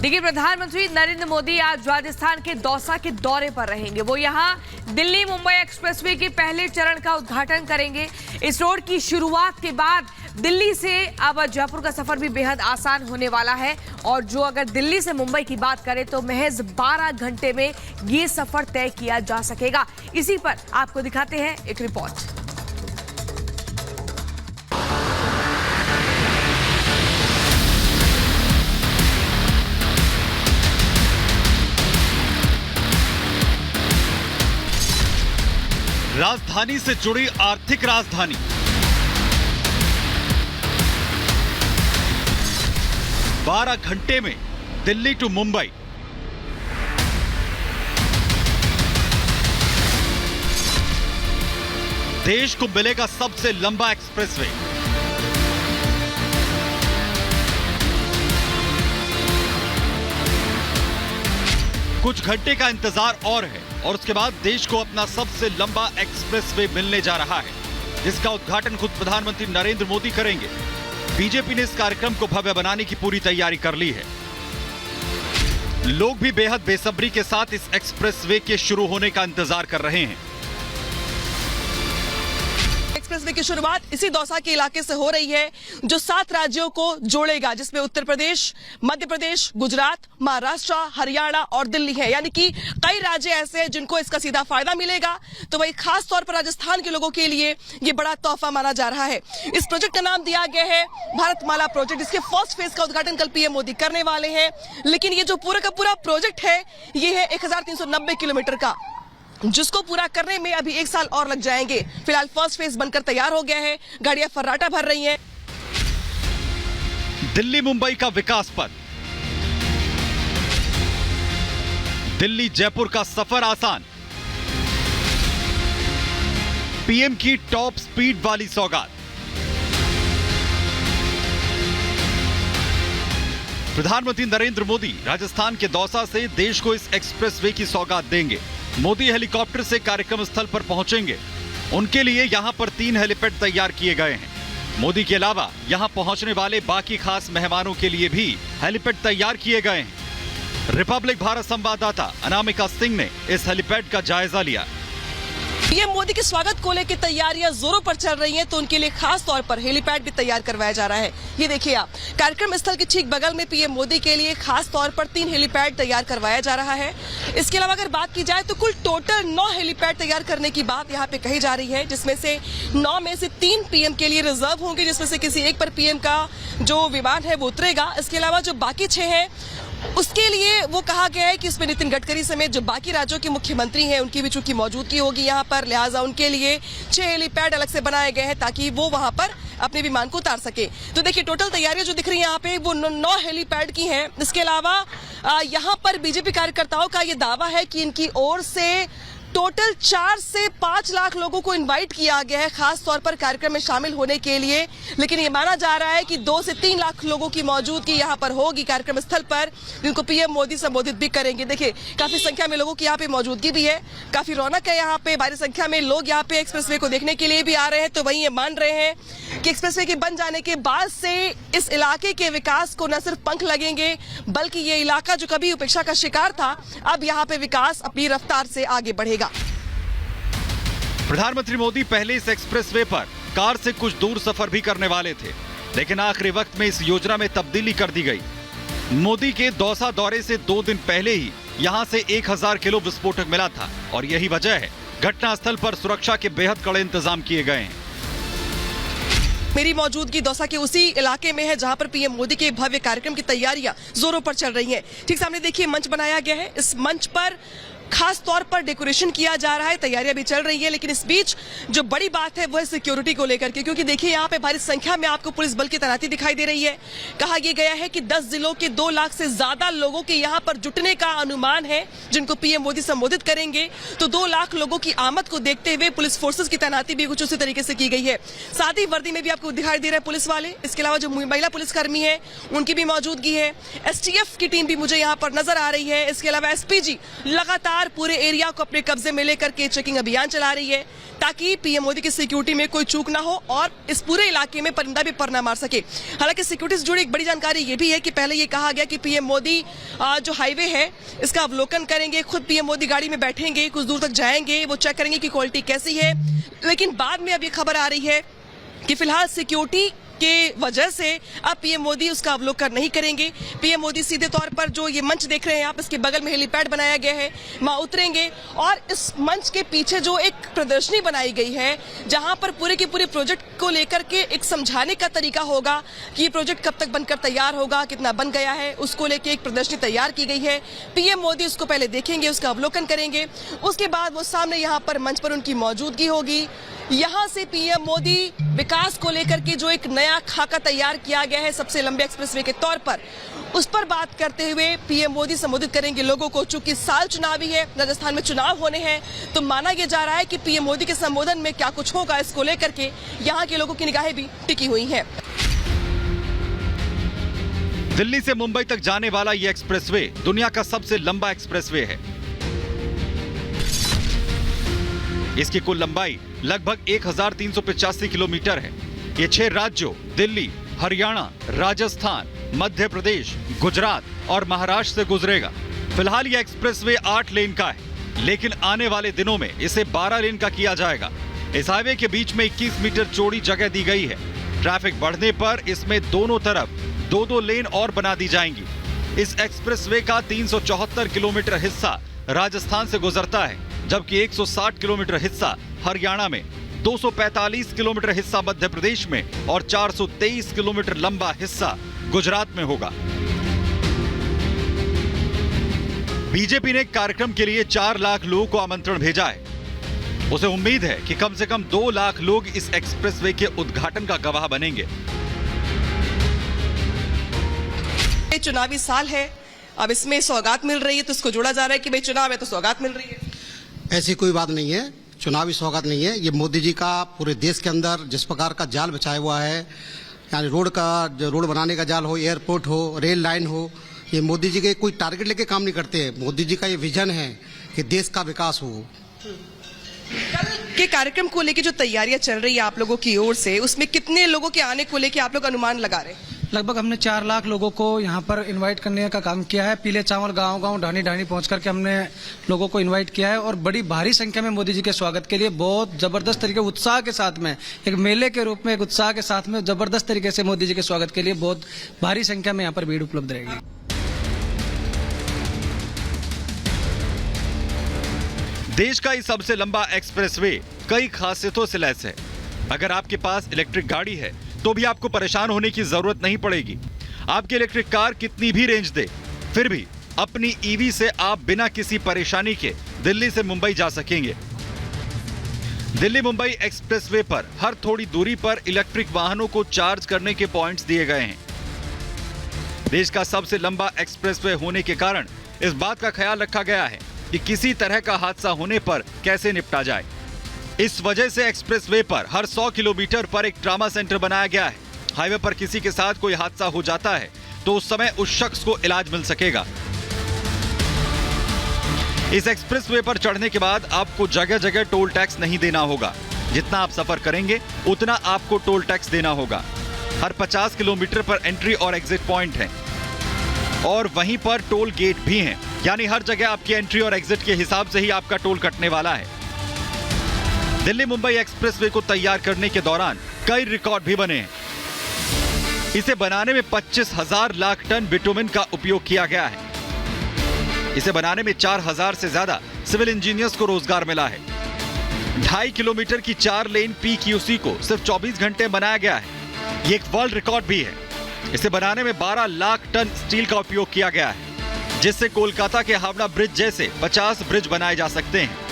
देखिए, प्रधानमंत्री नरेंद्र मोदी आज राजस्थान के दौसा के दौरे पर रहेंगे। वो यहां दिल्ली मुंबई एक्सप्रेसवे के पहले चरण का उद्घाटन करेंगे। इस रोड की शुरुआत के बाद दिल्ली से अब जयपुर का सफर भी बेहद आसान होने वाला है। और जो अगर दिल्ली से मुंबई की बात करें तो महज 12 घंटे में ये सफर तय किया जा सकेगा। इसी पर आपको दिखाते हैं एक रिपोर्ट। राजधानी से जुड़ी आर्थिक राजधानी, बारह घंटे में दिल्ली टू मुंबई। देश को मिलेगा सबसे लंबा एक्सप्रेसवे। कुछ घंटे का इंतजार और है और उसके बाद देश को अपना सबसे लंबा एक्सप्रेसवे मिलने जा रहा है, जिसका उद्घाटन खुद प्रधानमंत्री नरेंद्र मोदी करेंगे। बीजेपी ने इस कार्यक्रम को भव्य बनाने की पूरी तैयारी कर ली है। लोग भी बेहद बेसब्री के साथ इस एक्सप्रेसवे के शुरू होने का इंतजार कर रहे हैं। एक्सप्रेसवे की शुरुआत इसी दौसा के इलाके से हो रही है, जो 7 राज्यों को जोड़ेगा, जिसमें उत्तर प्रदेश, मध्य प्रदेश, गुजरात, महाराष्ट्र, हरियाणा और दिल्ली है। यानी कि कई राज्य ऐसे हैं जिनको इसका सीधा फायदा मिलेगा। तो वही खास तौर पर राजस्थान के लोगों के लिए ये बड़ा तोहफा माना जा रहा है। इस प्रोजेक्ट का नाम दिया गया है भारतमाला प्रोजेक्ट। इसके फर्स्ट फेज का उद्घाटन कल पीएम मोदी करने वाले हैं। लेकिन ये जो पूरा का पूरा प्रोजेक्ट है, ये है 1390 किलोमीटर का, जिसको पूरा करने में अभी 1 साल और लग जाएंगे। फिलहाल फर्स्ट फेज बनकर तैयार हो गया है, गाड़ियां फर्राटा भर रही हैं। दिल्ली मुंबई का विकास पथ, दिल्ली जयपुर का सफर आसान, पीएम की टॉप स्पीड वाली सौगात। प्रधानमंत्री नरेंद्र मोदी राजस्थान के दौसा से देश को इस एक्सप्रेसवे की सौगात देंगे। मोदी हेलीकॉप्टर से कार्यक्रम स्थल पर पहुंचेंगे। उनके लिए यहां पर 3 हेलीपैड तैयार किए गए हैं। मोदी के अलावा यहां पहुंचने वाले बाकी खास मेहमानों के लिए भी हेलीपैड तैयार किए गए हैं। रिपब्लिक भारत संवाददाता अनामिका सिंह ने इस हेलीपैड का जायजा लिया। पीएम मोदी के स्वागत को लेकर तैयारियां जोरों पर चल रही हैं, तो उनके लिए खास तौर पर हेलीपैड भी तैयार करवाया जा रहा है। ये देखिए आप, कार्यक्रम स्थल के ठीक बगल में पीएम मोदी के लिए खास तौर पर 3 हेलीपैड तैयार करवाया जा रहा है। इसके अलावा अगर बात की जाए तो कुल टोटल 9 हेलीपैड तैयार करने की बात यहाँ पे कही जा रही है, जिसमें से 9 में से 3 पीएम के लिए रिजर्व होंगे, जिसमें से किसी एक पर पीएम का जो विमान है वो उतरेगा। इसके अलावा जो बाकी 6 हैं उसके लिए वो कहा गया है कि इसमें नितिन गडकरी समेत जो बाकी राज्यों के मुख्यमंत्री हैं उनकी भी चूंकि मौजूदगी होगी यहाँ पर, लिहाजा उनके लिए 6 हेलीपैड अलग से बनाए गए हैं ताकि वो वहां पर अपने विमान को उतार सके। तो देखिए, टोटल तैयारियां जो दिख रही हैं यहाँ पे वो 9 हेलीपैड की हैं। इसके अलावा यहाँ पर बीजेपी कार्यकर्ताओं का ये दावा है कि इनकी ओर से टोटल 4 से 5 लाख लोगों को इनवाइट किया गया है खास तौर पर कार्यक्रम में शामिल होने के लिए। लेकिन ये माना जा रहा है कि 2 से 3 लाख लोगों की मौजूदगी यहाँ पर होगी कार्यक्रम स्थल पर, जिनको पीएम मोदी संबोधित भी करेंगे। देखिए, काफी संख्या में लोगों की यहाँ पे मौजूदगी भी है, काफी रौनक है यहाँ पे। भारी संख्या में लोग यहाँ पे एक्सप्रेसवे को देखने के लिए भी आ रहे हैं। तो वहीं ये मान रहे हैं कि एक्सप्रेसवे के बन जाने के बाद से इस इलाके के विकास को न सिर्फ पंख लगेंगे, बल्कि ये इलाका जो कभी उपेक्षा का शिकार था, अब यहाँ पे विकास अपनी रफ्तार से आगे बढ़ेगा। प्रधानमंत्री मोदी पहले इस एक्सप्रेसवे पर कार से कुछ दूर सफर भी करने वाले थे, लेकिन आखिरी वक्त में इस योजना में तब्दीली कर दी गई। मोदी के दौसा दौरे से 2 दिन पहले ही यहां से 1000 किलो विस्फोटक मिला था और यही वजह है घटनास्थल पर सुरक्षा के बेहद कड़े इंतजाम किए गए हैं। मेरी मौजूदगी दौसा के उसी इलाके में है जहां पर पीएम मोदी के भव्य कार्यक्रम की तैयारियां जोरों पर चल रही हैं। ठीक सामने देखिए मंच बनाया गया है। इस मंच पर खास तौर पर डेकोरेशन किया जा रहा है, तैयारियां भी चल रही है। लेकिन इस बीच जो बड़ी बात है वो है सिक्योरिटी को लेकर के, क्योंकि देखिए यहाँ पे भारी संख्या में आपको पुलिस बल की तैनाती दिखाई दे रही है। कहा यह गया है कि 10 जिलों के 2 लाख से ज्यादा लोगों के यहाँ पर जुटने का अनुमान है, जिनको पीएम मोदी संबोधित करेंगे। तो 2 लाख लोगों की आमद को देखते हुए पुलिस फोर्सेज की तैनाती भी कुछ उसी तरीके से की गई है। साथ ही वर्दी में भी आपको दिखाई दे रहे हैं पुलिस वाले। इसके अलावा जो महिला पुलिसकर्मी है उनकी भी मौजूदगी है। एसटीएफ की टीम भी मुझे यहाँ पर नजर आ रही है। इसके अलावा एसपीजी लगातार लगातार पूरे एरिया को अपने कब्जे में लेकर के चेकिंग अभियान चला रही है ताकि पीएम मोदी की सिक्योरिटी में कोई चूक ना हो और इस पूरे इलाके में परिंदा भी पर ना मार सके। हालांकि सिक्योरिटी से जुड़ी एक बड़ी जानकारी ये भी है कि पहले ये कहा गया कि पीएम मोदी जो हाईवे है इसका अवलोकन करेंगे, खुद पीएम मोदी गाड़ी में बैठेंगे, कुछ दूर तक जाएंगे, वो चेक करेंगे कि क्वालिटी कैसी है। लेकिन बाद में अब ये खबर आ रही है कि फिलहाल सिक्योरिटी के वजह से अब पीएम मोदी उसका अवलोकन नहीं करेंगे। पीएम मोदी सीधे तौर पर जो ये मंच देख रहे हैं आप, इसके बगल में हेलीपैड बनाया गया है, वहां उतरेंगे और इस मंच के पीछे जो एक प्रदर्शनी बनाई गई है जहां पर पूरे के पूरे प्रोजेक्ट को लेकर के एक समझाने का तरीका होगा कि ये प्रोजेक्ट कब तक बनकर तैयार होगा, कितना बन गया है, उसको लेकर एक प्रदर्शनी तैयार की गई है। पीएम मोदी उसको पहले देखेंगे, उसका अवलोकन करेंगे, उसके बाद वो सामने यहाँ पर मंच पर उनकी मौजूदगी होगी। यहां से पीएम मोदी विकास को लेकर के जो एक नया खाका तैयार किया गया है सबसे लंबे एक्सप्रेसवे के तौर पर, उस पर बात करते हुए पीएम मोदी संबोधित करेंगे लोगों को। चूंकि साल चुनावी है, राजस्थान में चुनाव होने हैं, तो माना यह जा रहा है कि पीएम मोदी के संबोधन में क्या कुछ होगा, इसको लेकर के यहां के लोगों की निगाहें भी टिकी हुई हैं। दिल्ली से मुंबई तक जाने वाला ये एक्सप्रेसवे दुनिया का सबसे लंबा एक्सप्रेसवे है। इसकी कुल लंबाई लगभग 1385 किलोमीटर है। ये 6 राज्यों दिल्ली, हरियाणा, राजस्थान, मध्य प्रदेश, गुजरात और महाराष्ट्र से गुजरेगा। फिलहाल ये एक्सप्रेसवे 8 लेन का है, लेकिन आने वाले दिनों में इसे 12 लेन का किया जाएगा। इस हाईवे के बीच में 21 मीटर चौड़ी जगह दी गई है। ट्रैफिक बढ़ने पर इसमें दोनों तरफ 2-2 लेन और बना दी जाएंगी। इस एक्सप्रेसवे का 374 किलोमीटर हिस्सा राजस्थान से गुजरता है, जबकि 160 किलोमीटर हिस्सा हरियाणा में, 245 किलोमीटर हिस्सा मध्य प्रदेश में और 423 किलोमीटर लंबा हिस्सा गुजरात में होगा। बीजेपी ने कार्यक्रम के लिए 4 लाख लोगों को आमंत्रण भेजा है। उसे उम्मीद है कि कम से कम 2 लाख लोग इस एक्सप्रेसवे के उद्घाटन का गवाह बनेंगे। ये चुनावी साल है, अब इसमें सौगात मिल रही है, तो इसको जोड़ा जा रहा है कि भाई चुनाव है तो सौगात मिल रही है। ऐसी कोई बात नहीं है, चुनावी सौगात नहीं है। ये मोदी जी का पूरे देश के अंदर जिस प्रकार का जाल बिछाया हुआ है, यानी रोड बनाने का जाल हो, एयरपोर्ट हो, रेल लाइन हो, ये मोदी जी के कोई टारगेट लेके काम नहीं करते हैं। मोदी जी का ये विजन है कि देश का विकास हो। कल के कार्यक्रम को लेके जो तैयारियां चल रही है आप लोगों की ओर से, उसमें कितने लोगों के आने को लेके आप लोग अनुमान लगा रहे हैं? लगभग हमने 4 लाख लोगों को यहाँ पर इनवाइट करने का काम किया है। पीले चावल गांव-गांव, ढानी-ढानी पहुंच करके हमने लोगों को इनवाइट किया है और बड़ी भारी संख्या में मोदी जी के स्वागत के लिए बहुत जबरदस्त तरीके, उत्साह के साथ में, एक मेले के रूप में, एक उत्साह के साथ में जबरदस्त तरीके से मोदी जी के स्वागत के लिए बहुत भारी संख्या में यहाँ पर भीड़ उपलब्ध रहेगी। देश का ये सबसे लंबा एक्सप्रेसवे कई खासियतों से लैस है। अगर आपके पास इलेक्ट्रिक गाड़ी है तो भी आपको परेशान होने की जरूरत नहीं पड़ेगी। आपकी इलेक्ट्रिक कार कितनी भी रेंज दे, फिर भी अपनी ईवी से आप बिना किसी परेशानी के दिल्ली से मुंबई जा सकेंगे। दिल्ली मुंबई एक्सप्रेसवे पर हर थोड़ी दूरी पर इलेक्ट्रिक वाहनों को चार्ज करने के पॉइंट्स दिए गए हैं। देश का सबसे लंबा एक्सप्रेसवे होने के कारण इस बात का ख्याल रखा गया है कि किसी तरह का हादसा होने पर कैसे निपटा जाए। इस वजह से एक्सप्रेसवे पर हर 100 किलोमीटर पर एक ट्रॉमा सेंटर बनाया गया है। हाईवे पर किसी के साथ कोई हादसा हो जाता है तो उस समय उस शख्स को इलाज मिल सकेगा। इस एक्सप्रेसवे पर चढ़ने के बाद आपको जगह जगह टोल टैक्स नहीं देना होगा। जितना आप सफर करेंगे उतना आपको टोल टैक्स देना होगा। हर 50 किलोमीटर पर एंट्री और एग्जिट पॉइंट है और वहीं पर टोल गेट भी हैं, यानी हर जगह आपकी एंट्री और एग्जिट के हिसाब से ही आपका टोल कटने वाला है। दिल्ली मुंबई एक्सप्रेसवे को तैयार करने के दौरान कई रिकॉर्ड भी बने हैं। इसे बनाने में 25,000 लाख टन बिटुमिन का उपयोग किया गया है। इसे बनाने में 4,000 से ज्यादा सिविल इंजीनियर्स को रोजगार मिला है। 2.5 किलोमीटर की 4 लेन PQC को सिर्फ 24 घंटे में बनाया गया है। ये एक वर्ल्ड रिकॉर्ड भी है। इसे बनाने में 12 लाख टन स्टील का उपयोग किया गया है, जिससे कोलकाता के हावड़ा ब्रिज जैसे 50 ब्रिज बनाए जा सकते हैं।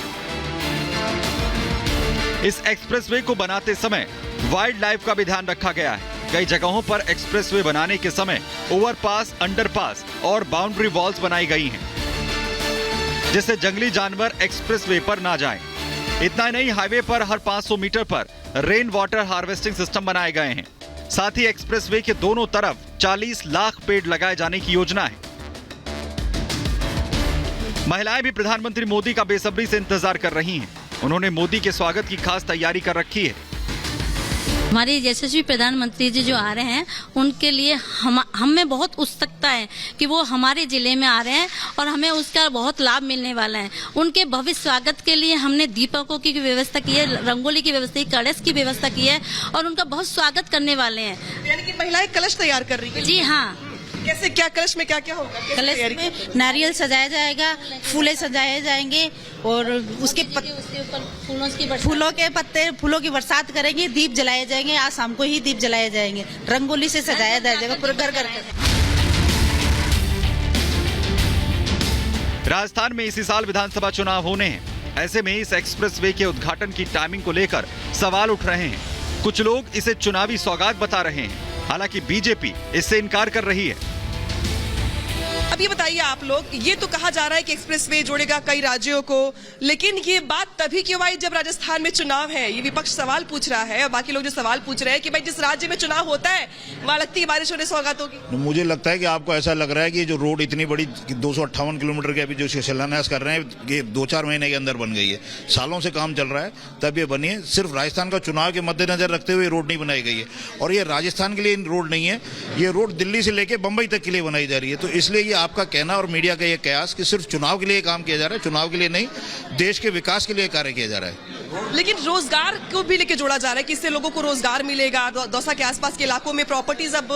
इस एक्सप्रेसवे को बनाते समय वाइल्ड लाइफ का भी ध्यान रखा गया है। कई जगहों पर एक्सप्रेसवे बनाने के समय ओवरपास, अंडरपास और बाउंड्री वॉल्स बनाई गई हैं, जिससे जंगली जानवर एक्सप्रेसवे पर ना जाएं। इतना नहीं, हाईवे पर हर 500 मीटर पर रेन वाटर हार्वेस्टिंग सिस्टम बनाए गए हैं। साथ ही एक्सप्रेसवे के दोनों तरफ 40 लाख पेड़ लगाए जाने की योजना है। महिलाएं भी प्रधानमंत्री मोदी का बेसब्री से इंतजार कर रही हैं। उन्होंने मोदी के स्वागत की खास तैयारी कर रखी है। हमारे यशस्वी प्रधानमंत्री जी जो आ रहे हैं उनके लिए हम में बहुत उत्सुकता है कि वो हमारे जिले में आ रहे हैं और हमें उसका बहुत लाभ मिलने वाला है। उनके भव्य स्वागत के लिए हमने दीपकों की व्यवस्था की है, रंगोली की व्यवस्था की, कलश की व्यवस्था की है और उनका बहुत स्वागत करने वाले हैं। यानी कि महिलाएं कलश तैयार कर रही है। जी हाँ। कैसे, क्या कलश में क्या क्या होगा? कलश में नारियल सजाया जाएगा, फूले सजाए जाएंगे और उसके ऊपर फूलों के पत्ते, फूलों की बरसात करेंगे, दीप जलाए जाएंगे। आज शाम को ही दीप जलाए जाएंगे, रंगोली से सजाया जाएगा पूरे घर घर। राजस्थान में इसी साल विधानसभा चुनाव होने हैं। ऐसे में इस एक्सप्रेसवे के उद्घाटन की टाइमिंग को लेकर सवाल उठ रहे हैं। कुछ लोग इसे चुनावी सौगात बता रहे हैं, हालांकि बीजेपी इससे इनकार कर रही है। अब ये बताइए आप लोग, ये तो कहा जा रहा है कि एक्सप्रेसवे जोड़ेगा कई राज्यों को, लेकिन ये बात तभी क्यों आई जब राजस्थान में चुनाव है? ये विपक्ष सवाल पूछ रहा है और बाकी लोग जो सवाल पूछ रहे हैं कि भाई जिस राज्य में चुनाव होता है वहां लगती है बारिश होने सौगात होगी। मुझे लगता है कि आपको ऐसा लग रहा है कि जो रोड इतनी बड़ी 258 किलोमीटर के अभी जो शिलान्यास कर रहे हैं, ये 2-4 महीने के अंदर बन गई है। सालों से काम चल रहा है तब ये बनी है। सिर्फ राजस्थान का चुनाव के मद्देनजर रखते हुए रोड नहीं बनाई गई है और ये राजस्थान के लिए रोड नहीं है, ये रोड दिल्ली से लेकर बंबई तक के लिए बनाई जा रही है। तो इसलिए ये आपका कहना और मीडिया का ये कयास कि सिर्फ चुनाव के लिए काम किया जा रहा है, चुनाव के लिए नहीं, देश के विकास के लिए कार्य किया जा रहा है। लेकिन रोजगार को भी लेके जोड़ा जा रहा है कि इससे लोगों को रोजगार मिलेगा। दौसा के आसपास के इलाकों में प्रॉपर्टीज अब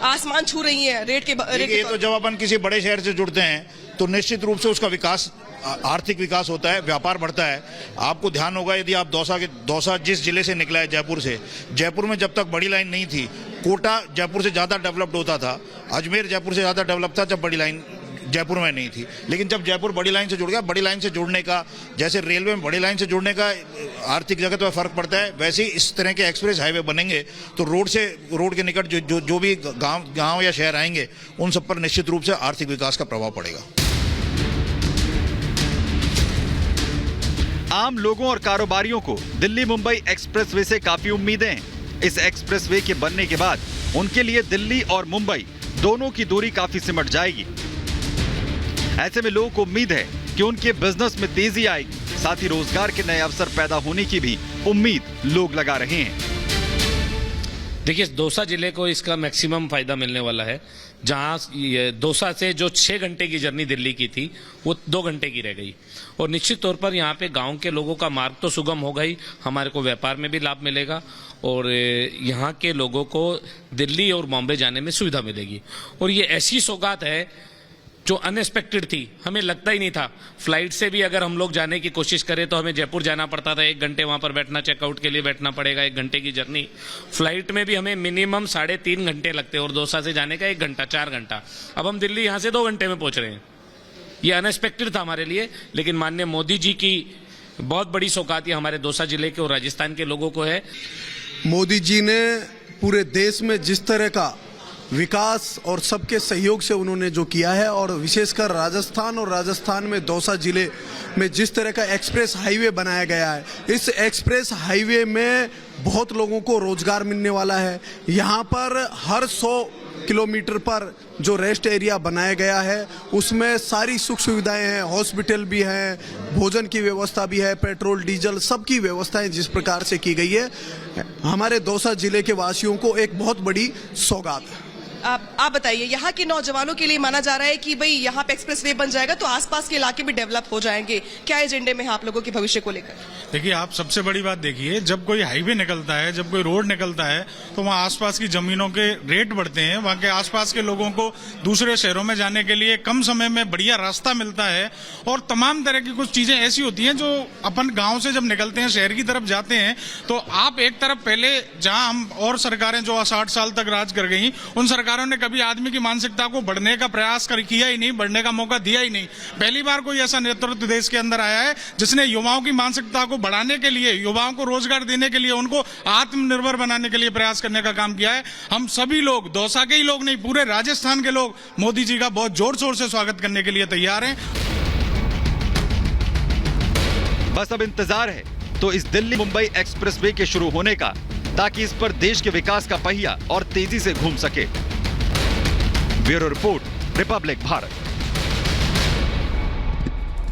आसमान छू रही हैं रेट के। ये तो जब अपन किसी बड़े शहर से जुड़ते हैं तो निश्चित रूप से उसका विकास, आर्थिक विकास होता है, व्यापार बढ़ता है। आपको ध्यान होगा, यदि आप दौसा जिस जिले से निकला है, जयपुर से, जयपुर में जब तक बड़ी लाइन नहीं थी, कोटा जयपुर से ज़्यादा डेवलप्ड होता था, अजमेर जयपुर से ज़्यादा डेवलप था जब बड़ी लाइन जयपुर में नहीं थी। लेकिन जब जयपुर बड़ी लाइन से जुड़ गया, बड़ी लाइन से जुड़ने का, जैसे रेलवे में बड़ी लाइन से जुड़ने का आर्थिक जगत में फर्क पड़ता है, वैसे ही इस तरह के एक्सप्रेस हाईवे बनेंगे तो रोड के निकट जो भी गांव या शहर आएंगे उन सब पर निश्चित रूप से आर्थिक विकास का प्रभाव पड़ेगा। आम लोगों और कारोबारियों को दिल्ली मुंबई एक्सप्रेसवे से काफी उम्मीदें हैं। इस एक्सप्रेसवे के बनने के बाद उनके लिए दिल्ली और मुंबई दोनों की दूरी काफी सिमट जाएगी। ऐसे में लोगों को उम्मीद है कि उनके बिजनेस में तेजी आएगी, साथ ही रोजगार के नए अवसर पैदा होने की भी उम्मीद लोग लगा रहे हैं। देखिए, दौसा जिले को इसका मैक्सिमम फायदा मिलने वाला है। जहां दौसा से जो 6 घंटे की जर्नी दिल्ली की थी वो 2 घंटे की रह गई और निश्चित तौर पर यहाँ पे गांव के लोगों का मार्ग तो सुगम हो गई, हमारे को व्यापार में भी लाभ मिलेगा और यहाँ के लोगों को दिल्ली और बॉम्बे जाने में सुविधा मिलेगी। और ये ऐसी सौगात है जो अनएक्सपेक्टेड थी, हमें लगता ही नहीं था। फ्लाइट से भी अगर हम लोग जाने की कोशिश करें तो हमें जयपुर जाना पड़ता था, 1 घंटे वहां पर बैठना, चेकआउट के लिए बैठना पड़ेगा, 1 घंटे की जर्नी। फ्लाइट में भी हमें मिनिमम 3.5 घंटे लगते और दौसा से जाने का 1 घंटा, 4 घंटा। अब हम दिल्ली यहां से 2 घंटे में पहुंच रहे हैं। ये अनएक्सपेक्टेड था हमारे लिए, लेकिन माननीय मोदी जी की बहुत बड़ी सौगात ये हमारे दौसा जिले के और राजस्थान के लोगों को है। मोदी जी ने पूरे देश में जिस तरह का विकास और सबके सहयोग से उन्होंने जो किया है और विशेषकर राजस्थान में दौसा जिले में जिस तरह का एक्सप्रेस हाईवे बनाया गया है, इस एक्सप्रेस हाईवे में बहुत लोगों को रोजगार मिलने वाला है। यहाँ पर हर 100 किलोमीटर पर जो रेस्ट एरिया बनाया गया है उसमें सारी सुख सुविधाएं हैं, हॉस्पिटल भी हैं, भोजन की व्यवस्था भी है, पेट्रोल डीजल सबकी व्यवस्थाएं जिस प्रकार से की गई है, हमारे दौसा जिले के वासियों को एक बहुत बड़ी सौगात है। आप बताइए, यहाँ के नौजवानों के लिए माना जा रहा है कि भाई यहाँ पे एक्सप्रेसवे बन जाएगा तो आसपास के इलाके भी डेवलप हो जाएंगे। क्या एजेंडे में है आप लोगों के भविष्य को लेकर? देखिए, आप सबसे बड़ी बात देखिए, जब कोई हाईवे निकलता है, जब कोई रोड निकलता है तो वहाँ आसपास की जमीनों के रेट बढ़ते हैं, वहाँ के आसपास के लोगों को दूसरे शहरों में जाने के लिए कम समय में बढ़िया रास्ता मिलता है और तमाम तरह की कुछ चीजें ऐसी होती हैं जो अपन गाँव से जब निकलते हैं शहर की तरफ जाते हैं तो आप एक तरफ पहले जहाँ हम और सरकारें जो 60 साल तक राज कर गई, उन सरकारों ने कभी आदमी की मानसिकता को बढ़ने का प्रयास किया ही नहीं, बढ़ने का मौका दिया ही नहीं। पहली बार कोई ऐसा नेतृत्व देश के अंदर आया है जिसने युवाओं की मानसिकता को बढ़ाने के लिए, युवाओं को रोजगार देने के लिए, उनको आत्मनिर्भर बनाने के लिए प्रयास करने का काम किया है। हम सभी लोग, दौसा के ही लोग नहीं, पूरे राजस्थान के लोग मोदी जी का बहुत जोर शोर से स्वागत करने के लिए तैयार हैं। बस अब इंतजार है तो इस दिल्ली मुंबई एक्सप्रेसवे के शुरू होने का, ताकि इस पर देश के विकास का पहिया और तेजी से घूम सके। Bureau report, Republic Bharat.